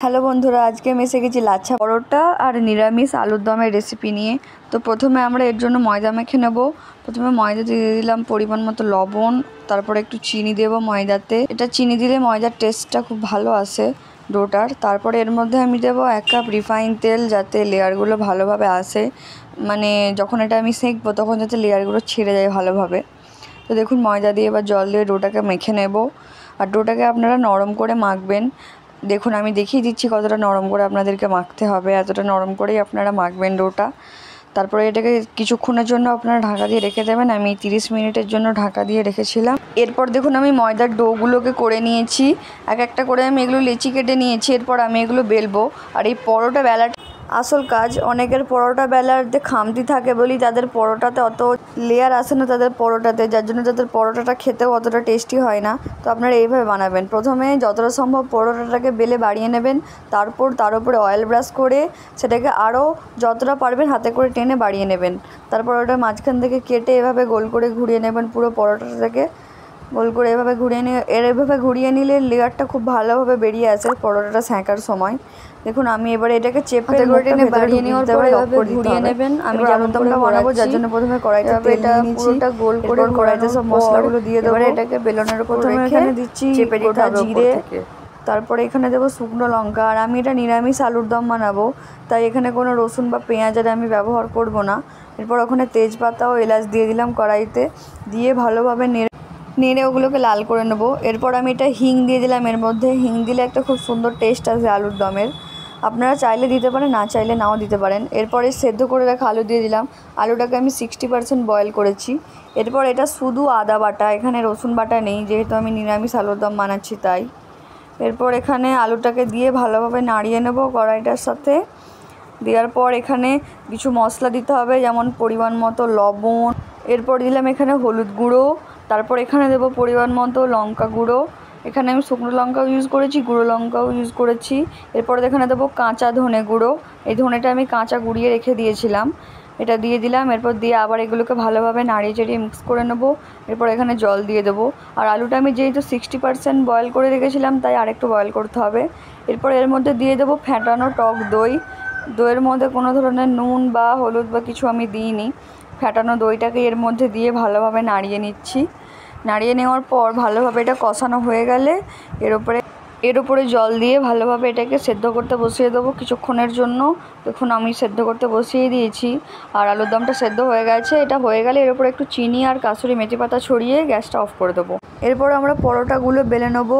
Hello বন্ধুরা, আজকে আমি এসে গেছি লাচ্ছা পরোটা আর নিরামিষ আলুর দমের রেসিপি নিয়ে। তো প্রথমে আমরা এর জন্য ময়দা মেখে নেব। প্রথমে ময়দা দিয়ে দিলাম পরিমাণ মতো লবণ, তারপরে একটু চিনি দেব ময়দাতে। এটা চিনি দিলে ময়দার টেস্টটা খুব ভালো আসে ডোটার। তারপরে এর মধ্যে আমি দেবো 1 কাপ রিফাইন তেল, যাতে লেয়ারগুলো ভালোভাবে আসে, মানে যখন এটা আমি সেঁকবো তখন যাতে লেয়ারগুলো ছেড়ে যায় ভালোভাবে। তো দেখুন ময়দা দিয়ে এবার জল দিয়ে ডোটাকে মেখে নেব। আর ডোটাকে আপনারা নরম করে মাখবেন। দেখুন আমি দেখিয়ে দিচ্ছি কতটা নরম করে আপনাদেরকে মাখতে হবে। এতটা নরম করেই আপনারা মাখবেন ডোটা। তারপরে এটাকে কিছুক্ষণের জন্য আপনারা ঢাকা দিয়ে রেখে দেবেন। আমি 30 মিনিটের জন্য ঢাকা দিয়ে রেখেছিলাম। এরপর দেখুন আমি ময়দার ডোগুলোকে করে নিয়েছি, এক একটা করে আমি এগুলো লেচি কেটে নিয়েছি। এরপর আমি এগুলো বেলবো। আর এই পরোটা বেলাটা আসল কাজ। অনেকের পরোটা বেলাতে খামতি থাকে বলেই তাদের পরোটাতে অত লেয়ার আসে না তাদের পরোটাতে, যার জন্য তাদের পরোটাটা খেতেও অতটা টেস্টি হয় না। তো আপনারা এইভাবে বানাবেন। প্রথমে যতটা সম্ভব পরোটাটাকে বেলে বাড়িয়ে নেবেন, তারপর তার উপরে অয়েল ব্রাশ করে সেটাকে আরও যতটা পারবেন হাতে করে টেনে বাড়িয়ে নেবেন। তারপর ওটা মাঝখান থেকে কেটে এভাবে গোল করে ঘুরিয়ে নেবেন। পুরো পরোটাটাকে গোল করে এভাবে ঘুরিয়ে নিলে লেয়ারটা খুব ভালোভাবে বেরিয়ে আসে পরোটাটা সেঁকার সময়। দেখুন আমি এবারে এটাকে চেপে করে টেনে বাড়িয়ে নেওয়ার পর এভাবে ঘুরিয়ে নেবেন। আমি আলুর দমটা বানাবো, যার জন্য প্রথমে কড়াইতে তেল নিয়ে নিয়েছি। পুরোটা গোল করে কড়াইতে সব মশলাগুলো দিয়ে দেবো। এটাকে বেলনের উপর রেখে দিচ্ছি গোটা জিরে, তারপরে এখানে দেবো শুকনো লঙ্কা। আর আমি এটা নিরামিষ আলুর দম বানাবো, তাই এখানে কোনো রসুন বা পেঁয়াজের আমি ব্যবহার করব না। এরপর ওখানে তেজপাতা ও এলাচ দিয়ে দিলাম কড়াইতে, দিয়ে ভালোভাবে নেড়ে ওগুলোকে লাল করে নেব। এরপর আমি এটা হিং দিয়ে দিলাম এর মধ্যে। হিং দিলে একটা খুব সুন্দর টেস্ট আসে আলুর দমের। আপনারা চাইলে দিতে পারেন, না চাইলে নাও দিতে পারেন। এরপরে সেদ্ধ করে রাখা আলু দিয়ে দিলাম। আলুটাকে আমি 60% বয়েল করেছি। এরপর এটা শুধু আদা বাটা, এখানে রসুন বাটা নেই, যেহেতু আমি নিরামিষ আলুর দম বানাচ্ছি তাই। এরপর এখানে আলুটাকে দিয়ে ভালোভাবে নাড়িয়ে নেব কড়াইটার সাথে। দেওয়ার পর এখানে কিছু মশলা দিতে হবে, যেমন পরিমাণ মতো লবণ। এরপর দিলাম এখানে হলুদ গুঁড়ো। তারপর এখানে দেবো পরিমাণ মতো লঙ্কা গুঁড়ো। এখানে আমি শুকনো লঙ্কাও ইউজ করেছি, গুঁড়ো লঙ্কাও ইউজ করেছি। এরপর এখানে দেবো কাঁচা ধনে গুঁড়ো। এই ধনেটা আমি কাঁচা গুঁড়িয়ে রেখে দিয়েছিলাম, এটা দিয়ে দিলাম। এরপর দিয়ে আবার এগুলোকে ভালোভাবে নাড়িয়ে চাড়িয়ে মিক্স করে নেব। এরপর এখানে জল দিয়ে দেবো। আর আলুটা আমি যেহেতু 60% বয়েল করে রেখেছিলাম, তাই আরেকটু বয়েল করতে হবে। এরপর এর মধ্যে দিয়ে দেবো ফ্যাটানো টক দই। দইয়ের মধ্যে কোনো ধরনের নুন বা হলুদ বা কিছু আমি দিইনি। ফ্যাটানো দইটাকে এর মধ্যে দিয়ে ভালোভাবে নাড়িয়ে নিচ্ছি। নাড়িয়ে নেওয়ার পর ভালোভাবে এটা কষানো হয়ে গেলে এর উপরে জল দিয়ে ভালোভাবে এটাকে সেদ্ধ করতে বসিয়ে দেবো কিছুক্ষণের জন্য। দেখুন আমি সেদ্ধ করতে বসিয়ে দিয়েছি আর আলুর দমটা সেদ্ধ হয়ে গেছে। এটা হয়ে গেলে এর উপরে একটু চিনি আর কাসুরি মেথি পাতা ছড়িয়ে গ্যাসটা অফ করে দেবো। এরপর আমরা পরোটাগুলো বেলে নেবো।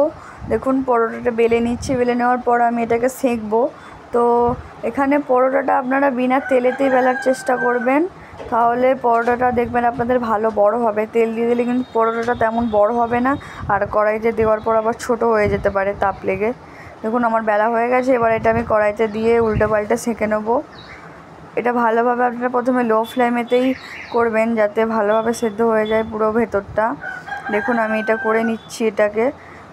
দেখুন পরোটাটা বেলে নিচ্ছি। বেলে নেওয়ার পর আমি এটাকে সেঁকবো। তো এখানে পরোটাটা আপনারা বিনা তেলেতেই বেলার চেষ্টা করবেন, তাহলে পরোটাটা দেখবেন আপনাদের ভালো বড় হবে। তেল দিয়ে দিলে কিন্তু পরোটাটা তেমন বড় হবে না, আর কড়াইতে দেওয়ার পর আবার ছোট হয়ে যেতে পারে তাপ লেগে। দেখুন আমার বেলা হয়ে গেছে। এবার এটা আমি কড়াইতে দিয়ে উল্টে পাল্টে সেঁকে নেবো। এটা ভালোভাবে আপনারা প্রথমে লো ফ্লেমেতেই করবেন, যাতে ভালোভাবে সেদ্ধ হয়ে যায় পুরো ভেতরটা। দেখুন আমি এটা করে নিচ্ছি এটাকে।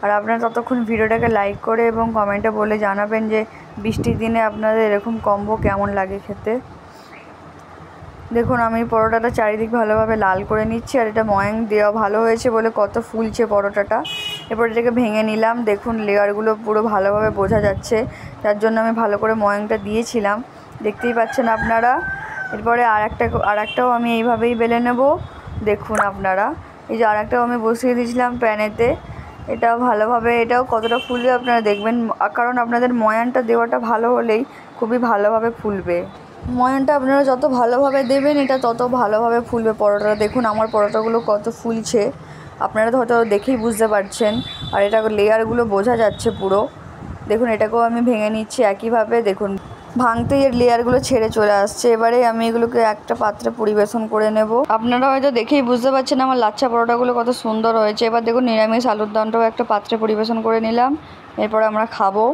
আর আপনারা ততক্ষণ ভিডিওটাকে লাইক করে এবং কমেন্টে বলে জানাবেন যে বৃষ্টির দিনে আপনাদের এরকম কম্বো কেমন লাগে খেতে। দেখুন আমি পরোটাটা চারিদিক ভালোভাবে লাল করে নিচ্ছি। আর এটা ময়াং দেওয়া ভালো হয়েছে বলে কত ফুলছে পরোটাটা। এরপর এটাকে ভেঙে নিলাম। দেখুন লেয়ারগুলো পুরো ভালোভাবে বোঝা যাচ্ছে, যার জন্য আমি ভালো করে ময়াংটা দিয়েছিলাম, দেখতেই পাচ্ছেন আপনারা। এরপরে আরেকটাও আমি এইভাবেই বেলে নেব। দেখুন আপনারা, এই যে আরেকটাও আমি বসিয়ে দিয়েছিলাম প্যানেতে। এটাও ভালোভাবে, এটাও কতটা ফুলবে আপনারা দেখবেন, কারণ আপনাদের ময়ানটা দেওয়াটা ভালো হলেই খুবই ভালোভাবে ফুলবে। ময়ানটা আপনারা যত ভালোভাবে দেবেন এটা তত ভালোভাবে ফুলবে পরোটাটা। দেখুন আমার পরোটাগুলো কত ফুলছে, আপনারা তো হয়তো দেখেই বুঝতে পারছেন। আর এটা লেয়ারগুলো বোঝা যাচ্ছে পুরো। দেখুন এটাকেও আমি ভেঙে নিচ্ছি একইভাবে। দেখুন ভাঙতেই এর লেয়ারগুলো ছেড়ে চলে আসছে। এবারে আমি এগুলোকে একটা পাত্রে পরিবেশন করে নেব। আপনারা হয়তো দেখেই বুঝতে পারছেন আমার লাচ্ছা পরোটাগুলো কত সুন্দর হয়েছে। এবার দেখুন নিরামিষ আলুর দমটাও একটা পাত্রে পরিবেশন করে নিলাম। এরপর আমরা খাবো।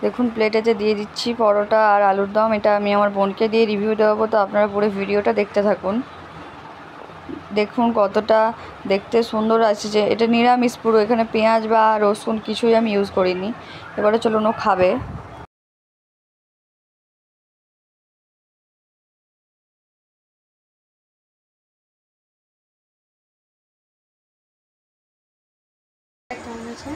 দেখুন প্লেটেতে দিয়ে দিচ্ছি পরোটা আর আলুর দম। এটা আমি আমার বোনকে দিয়ে রিভিউ দেবো, তো আপনারা পুরো ভিডিওটা দেখতে থাকুন। দেখুন কতটা দেখতে সুন্দর আছে। যে এটা নিরামিষ পুরো, এখানে পেঁয়াজ বা রসুন কিছুই আমি ইউজ করিনি। এবারে চলুন ও খাবে। কেমন আছে?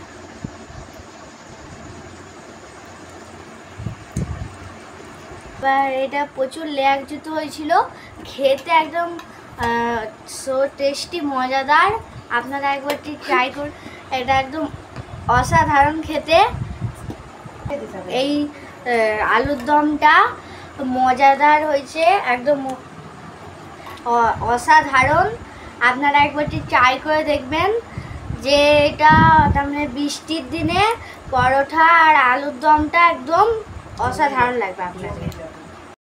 এবার এটা প্রচুর লেয়ারযুক্ত হয়েছিল, খেতে একদম সো টেস্টি, মজাদার। আপনারা একবারটি ট্রাই করুন, এটা একদম অসাধারণ খেতে। এই আলুর দমটা মজাদার হয়েছে, একদম অসাধারণ। আপনারা একবারটি ট্রাই করে দেখবেন যে এটা তার বৃষ্টির দিনে পরোটা আর আলুর দমটা একদম অসাধারণ লাগবে আপনাদের।